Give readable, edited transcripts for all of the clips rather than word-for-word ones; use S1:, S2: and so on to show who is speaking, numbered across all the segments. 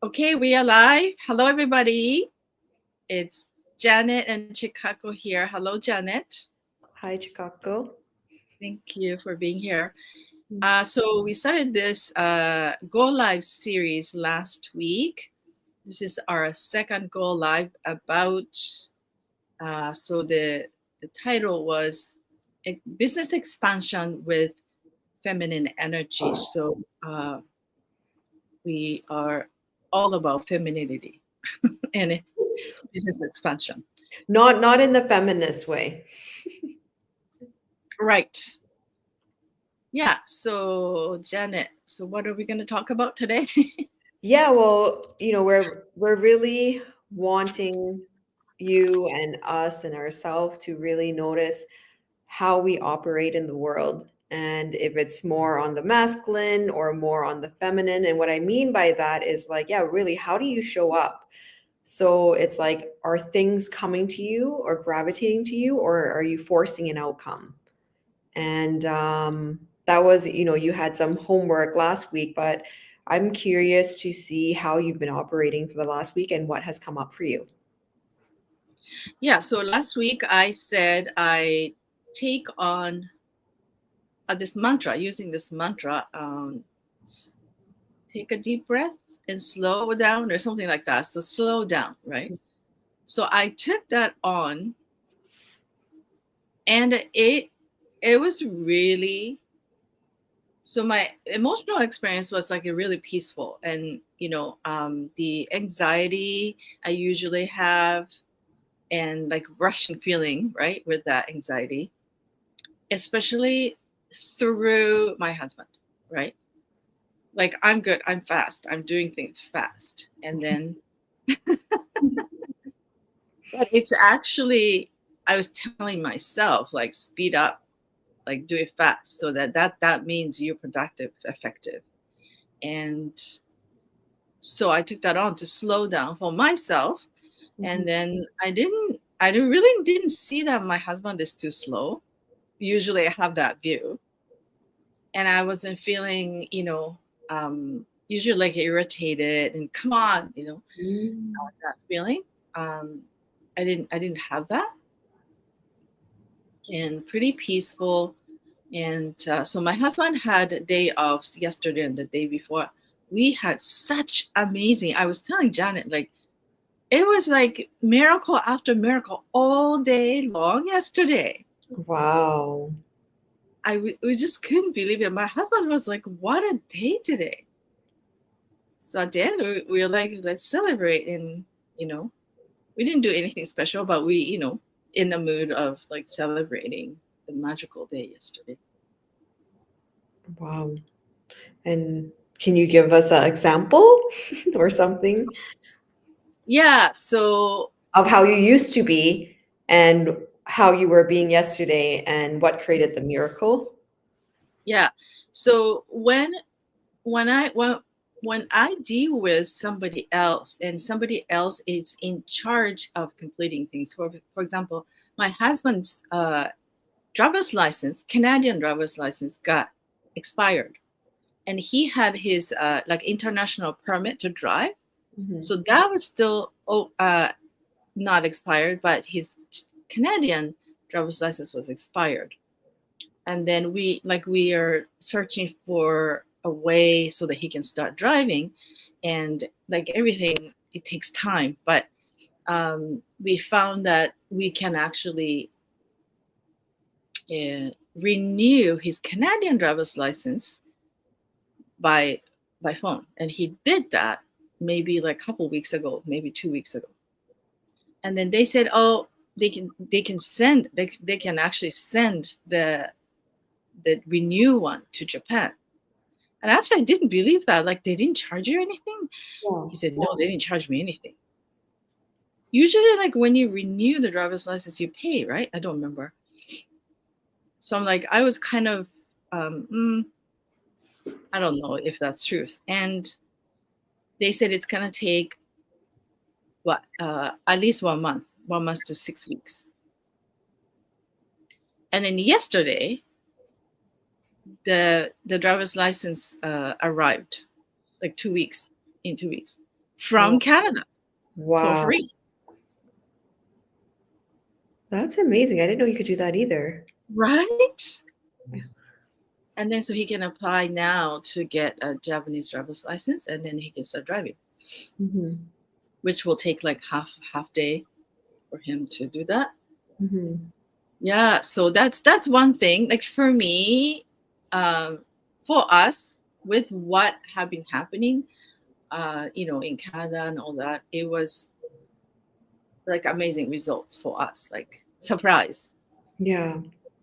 S1: Okay, we are live. Hello, everybody. It's Janet and Chikako here. Hello, Janet.
S2: Hi, Chikako.
S1: Thank you for being here. So we started this Go Live series last week. This is our second Go Live about. So the title was Business Expansion with Feminine Energy. So we are all about femininity and business expansion.
S2: Not in the feminist way.
S1: Right. Yeah. So, Janet, so what are we going to talk about today?
S2: Yeah, well, we're really wanting you and us and ourselves to really notice how we operate in the world and if it's more on the masculine or more on the feminine. And what I mean by that is like, yeah, really, how do you show up? So it's like, are things coming to you or gravitating to you, or are you forcing an outcome? And that was, you had some homework last week, but I'm curious to see how you've been operating for the last week and what has come up for you.
S1: Yeah. So last week I said I take on this mantra, using this mantra, take a deep breath and slow down or something like that. So slow down, right? So I took that on and it was really, so my emotional experience was like a really peaceful, and the anxiety I usually have and like rushing feeling, right, with that anxiety, especially through my husband, right? Like I'm good, I'm fast, I'm doing things fast. And then but it's actually, I was telling myself like speed up, like do it fast, so that means you're productive, effective. And so I took that on to slow down for myself. And then I didn't see that my husband is too slow. Usually I have that view. And I wasn't feeling, usually like irritated and come on, that feeling. Um, I didn't have that, and pretty peaceful. And so my husband had a day off yesterday and the day before. We had such amazing. I was telling Janet, like it was like miracle after miracle all day long yesterday.
S2: Wow.
S1: We just couldn't believe it. My husband was like, "What a day today!" So at the end, we were like, "Let's celebrate." And we didn't do anything special, but we, in the mood of like celebrating the magical day yesterday.
S2: Wow. And can you give us an example or something
S1: Yeah. So
S2: of how you used to be and how you were being yesterday and what created the miracle?
S1: yeah. So when I when I deal with somebody else and somebody else is in charge of completing things, for example, my husband's driver's license, Canadian driver's license, got expired, and he had his like international permit to drive, so that was still not expired, but his Canadian driver's license was expired. And then we are searching for a way so that he can start driving, and like everything, it takes time, but we found that we can actually renew his Canadian driver's license by phone, and he did that maybe like a couple weeks ago, maybe 2 weeks ago. And then they said, oh, they can actually send the renew one to Japan. And actually, I didn't believe that. Like, they didn't charge you anything?
S2: Yeah.
S1: He said, no, they didn't charge me anything. Usually, like, when you renew the driver's license, you pay, right? I don't remember. So I'm like, I was kind of, I don't know if that's truth. And they said it's going to take, what, at least 1 month to 6 weeks. And then yesterday, the driver's license arrived, like 2 weeks, in 2 weeks. from Canada for
S2: Wow.
S1: free.
S2: That's amazing. I didn't know you could do that either.
S1: Right? And then so he can apply now to get a Japanese driver's license, and then he can start driving,
S2: Mhm.
S1: which will take like half day for him to do that.
S2: Mhm.
S1: Yeah, so that's one thing. Like for me, for us, with what have been happening, in Canada and all that, it was like amazing results for us. Like surprise.
S2: Yeah.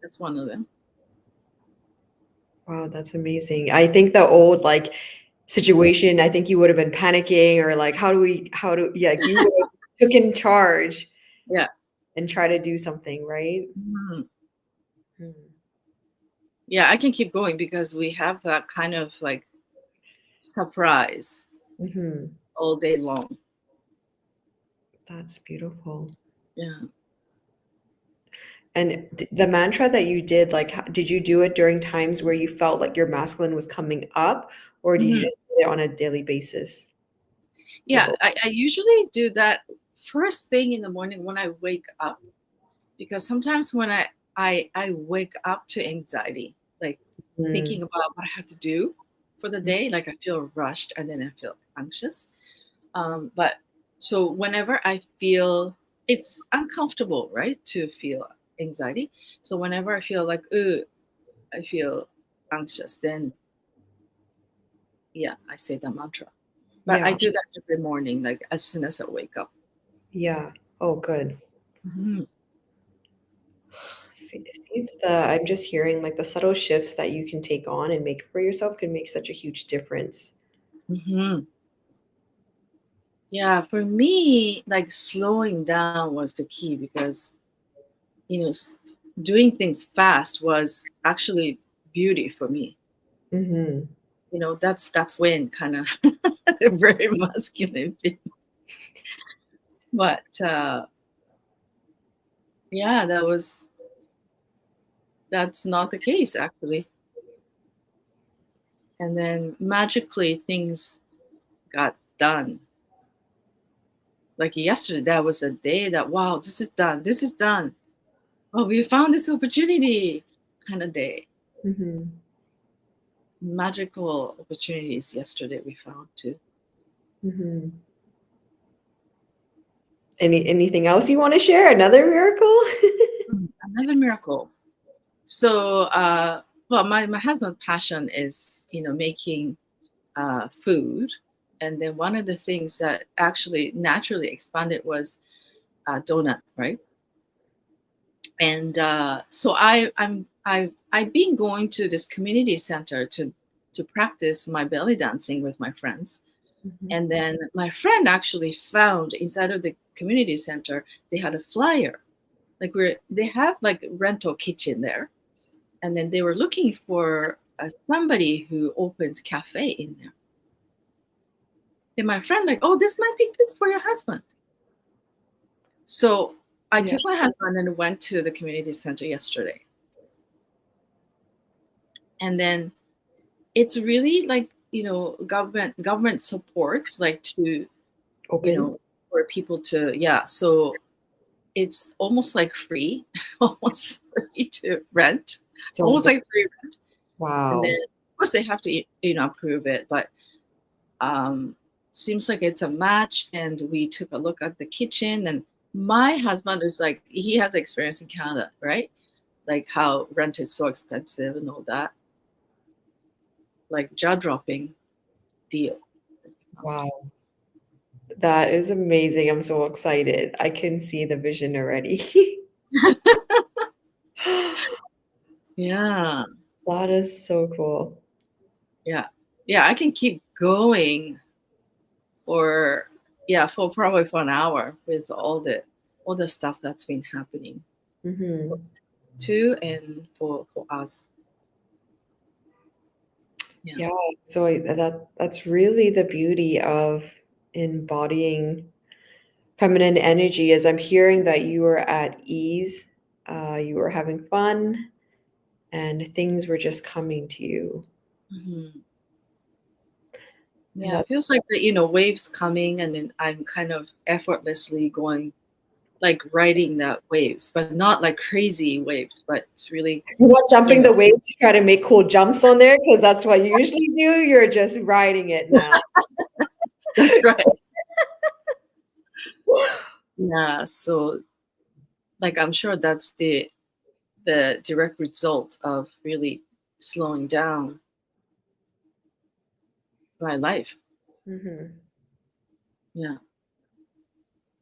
S1: That's one of them.
S2: Wow, that's amazing. I think the old, like, situation, I think you would have been panicking or like, yeah, like you would have took in charge
S1: Yeah.
S2: and try to do something, right?
S1: Mhm.
S2: Mhm.
S1: Yeah, I can keep going because we have that kind of like surprise
S2: Mhm.
S1: all day long.
S2: That's beautiful.
S1: Yeah.
S2: And the mantra that you did, like, did you do it during times where you felt like your masculine was coming up, or do you
S1: Mhm.
S2: just do it on a daily basis? Or
S1: Yeah,
S2: both?
S1: I usually do that first thing in the morning when I wake up, because sometimes when I wake up to anxiety, like thinking
S2: Mm,
S1: about what I have to do for the day, like I feel rushed and then I feel anxious. But so whenever I feel it's uncomfortable, right, to feel anxiety. So whenever I feel like, I feel anxious, then yeah, I say the mantra. But I
S2: yeah,
S1: do that every morning, like as soon as I wake up.
S2: yeah. Oh, good.
S1: Mhm.
S2: I'm just hearing like the subtle shifts that you can take on and make for yourself can make such a huge difference.
S1: Mhm. Yeah, for me, like slowing down was the key because, you know, s- doing things fast was actually beauty for me.
S2: Hmm.
S1: That's when kind of very masculine thing. But yeah, that's not the case actually. And then magically things got done. Like yesterday, that was a day that wow, this is done. This is done. Oh, we found this opportunity kind of day.
S2: Hmm.
S1: Magical opportunities yesterday we found too.
S2: Hmm. Anything else you want to share? Another miracle?
S1: Another miracle. So, well, my husband's passion is, making food. And then one of the things that actually naturally expanded was donut, right? And so I've been going to this community center to practice my belly dancing with my friends.
S2: Mhm.
S1: And then my friend actually found inside of the community center they had a flyer, like where they have like rental kitchen there, and then they were looking for somebody who opens cafe in there. And my friend like, oh, this might be good for your husband. So I
S2: Yeah.
S1: took my husband and went to the community center yesterday, and then it's really like government supports like to
S2: Open.
S1: for people to, yeah, so it's almost like free, almost free to rent,
S2: So
S1: almost like free rent. And then
S2: wow.
S1: of course they have to approve it, but um seems like it's a match. And we took a look at the kitchen, and my husband is like, he has experience in Canada, right? Like how rent is so expensive and all that, like jaw-dropping deal.
S2: Wow. That is amazing. I'm so excited. I can see the vision already.
S1: Yeah,
S2: That is so cool.
S1: yeah, yeah, I can keep going for, yeah, for probably for an hour with all the stuff that's been happening
S2: Mhm.
S1: too, and for us. Yeah.
S2: Yeah, so that's really the beauty of embodying feminine energy is I'm hearing that you were at ease, you were having fun, and things were just coming to you.
S1: Mhm.
S2: And
S1: Yeah,
S2: that,
S1: it feels like the, waves coming, and then I'm kind of effortlessly going, like riding that waves, but not like crazy waves, but it's really,
S2: you're not
S1: you
S2: jumping
S1: know,
S2: the waves to try to make cool jumps on there because that's what you usually do. You're just riding it now.
S1: that's right. Yeah, so like I'm sure that's the direct result of really slowing down my life.
S2: Hmm.
S1: Yeah.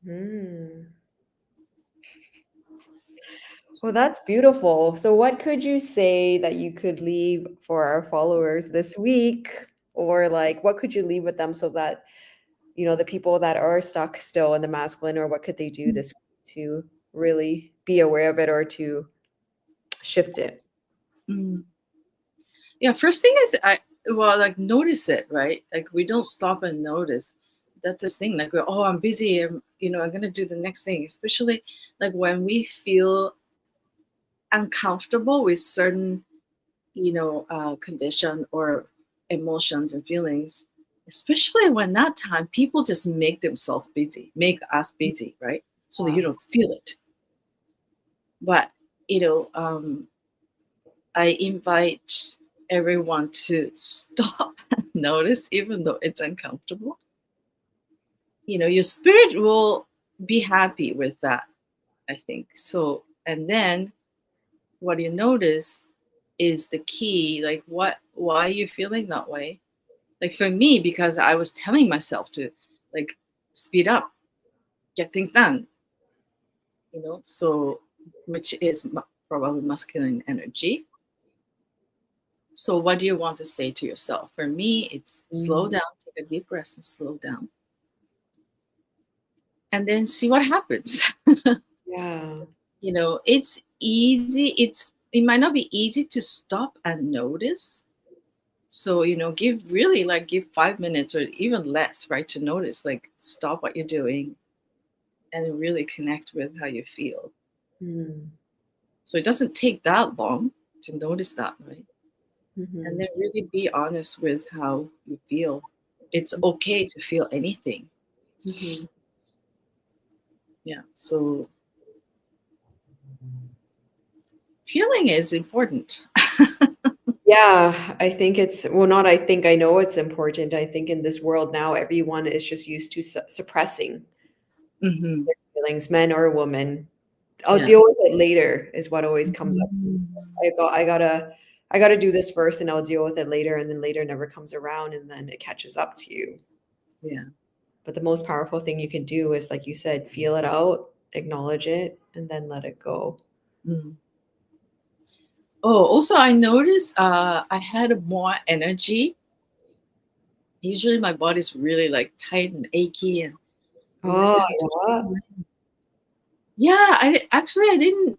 S2: Mm. Well, that's beautiful. So, what could you say that you could leave for our followers this week? Or, like, what could you leave with them so that, the people that are stuck still in the masculine, or what could they do this week to really be aware of it or to shift it?
S1: Mm. Yeah, first thing is like notice it, right? Like we don't stop and notice. That's this thing. Like oh, I'm busy. I'm gonna do the next thing. Especially like when we feel uncomfortable with certain, condition or emotions and feelings. Especially when that time people just make themselves busy, make us busy, right? So that you
S2: Yeah.
S1: don't feel it. But you know, um, I invite everyone to stop and notice, even though it's uncomfortable. Your spirit will be happy with that, I think. So, and then what you notice is the key. Like, why are you feeling that way? Like, for me, because I was telling myself to, like, speed up, get things done, so, which is probably masculine energy. So, what do you want to say to yourself? For me, it's slow
S2: Mm.
S1: down, take a deep breath and slow down, and then see what happens.
S2: Yeah.
S1: It's easy. It might not be easy to stop and notice. So, give 5 minutes or even less, right? To notice, like, stop what you're doing and really connect with how you feel.
S2: Mm.
S1: So, it doesn't take that long to notice that, right? And
S2: Mhm.
S1: then really be honest with how you feel. It's okay to feel anything.
S2: Mhm.
S1: Yeah. So feeling is important.
S2: Yeah, I think it's well, not I think I know it's important. I think in this world now, everyone is just used to suppressing
S1: Hmm.
S2: their feelings, men or women. I'll
S1: Yeah.
S2: deal with it later is what always comes up.
S1: Mhm.
S2: I gotta do this first and I'll deal with it later, and then later never comes around and then it catches up to you.
S1: Yeah.
S2: But the most powerful thing you can do is, like you said, feel it out, acknowledge it, and then let it go.
S1: Mm. Oh, also, I noticed I had more energy. Usually, my body's really like tight and achy, and when this
S2: Oh,
S1: time,
S2: yeah.
S1: yeah, I didn't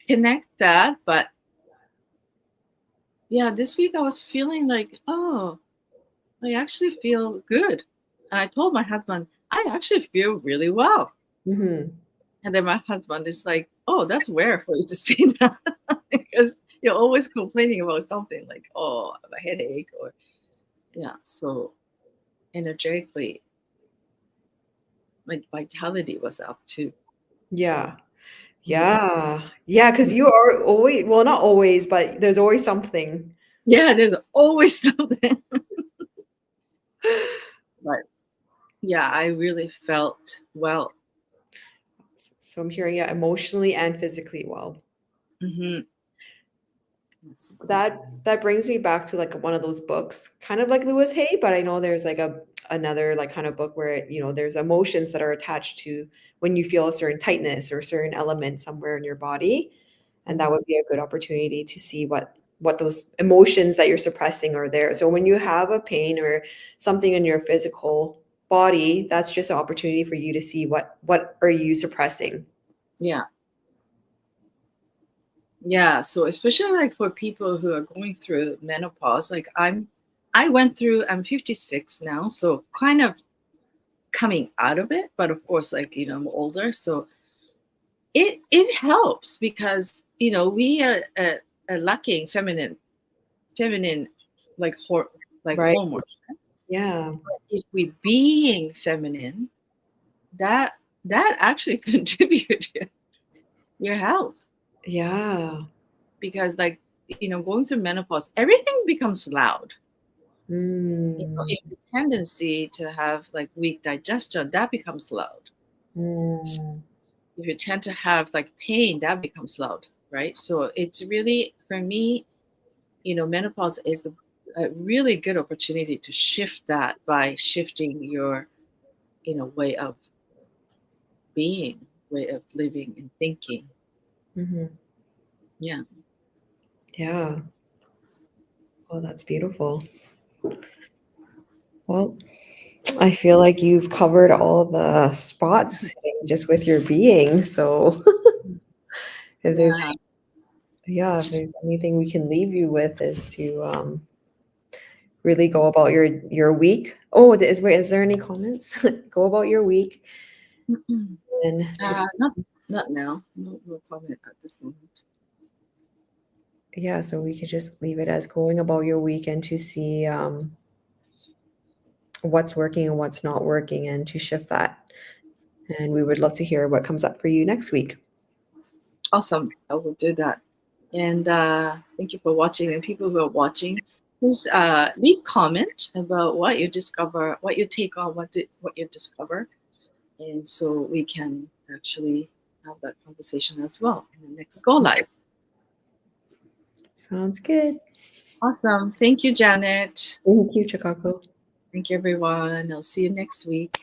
S1: connect that, but yeah, this week I was feeling like, oh, I actually feel good, and I told my husband I actually feel really well.
S2: Mhm.
S1: And then my husband is like, "Oh, that's rare for you to see that because you're always complaining about something like, oh, I have a headache or yeah." So energetically, my vitality was up too.
S2: Yeah.
S1: Mhm.
S2: Yeah. Yeah, because you are always, well, not always, but there's always something.
S1: Yeah, there's always something. But yeah, I really felt well.
S2: So I'm hearing, yeah, emotionally and physically well.
S1: Hmm. Yes.
S2: That brings me back to like one of those books, kind of like Lewis Hay, but I know there's like another like kind of book where there's emotions that are attached to when you feel a certain tightness or a certain element somewhere in your body, and that
S1: Mhm.
S2: would be a good opportunity to see what those emotions that you're suppressing are there. So when you have a pain or something in your physical body, that's just an opportunity for you to see what are you suppressing.
S1: Yeah. Yeah. So especially like for people who are going through menopause, like I'm 56 now, so kind of coming out of it, but of course, like I'm older, so it helps because we are lacking feminine like like
S2: Right.
S1: hormones.
S2: Yeah.
S1: If we being feminine, that that actually contribute to your health,
S2: Yeah.
S1: because like, going through menopause, everything becomes loud.
S2: Mm.
S1: If the tendency to have like weak digestion, that becomes loud.
S2: Mm.
S1: If you tend to have like pain, that becomes loud, right? So it's really, for me, menopause is a really good opportunity to shift that by shifting your, way of being, way of living and thinking.
S2: Mhm.
S1: Yeah.
S2: Yeah. Oh, that's beautiful. Well, I feel like you've covered all the spots just with your being. So if there's
S1: Yeah.
S2: yeah, if there's anything we can leave you with is to really go about your week. Oh, is there any comments? Go about your week and just
S1: Not now. No comment at this moment.
S2: yeah, so we could just leave it as going about your weekend to see what's working and what's not working and to shift that. And we would love to hear what comes up for you next week.
S1: Awesome. I will do that. And thank you for watching. And people who are watching, please leave comment about what you discover, what you take on, what you discover, and so we can actually have that conversation as well in the next go live.
S2: Sounds good.
S1: Awesome. Thank you, Janet.
S2: Thank you, Chikako.
S1: Thank you, everyone. I'll see you next week.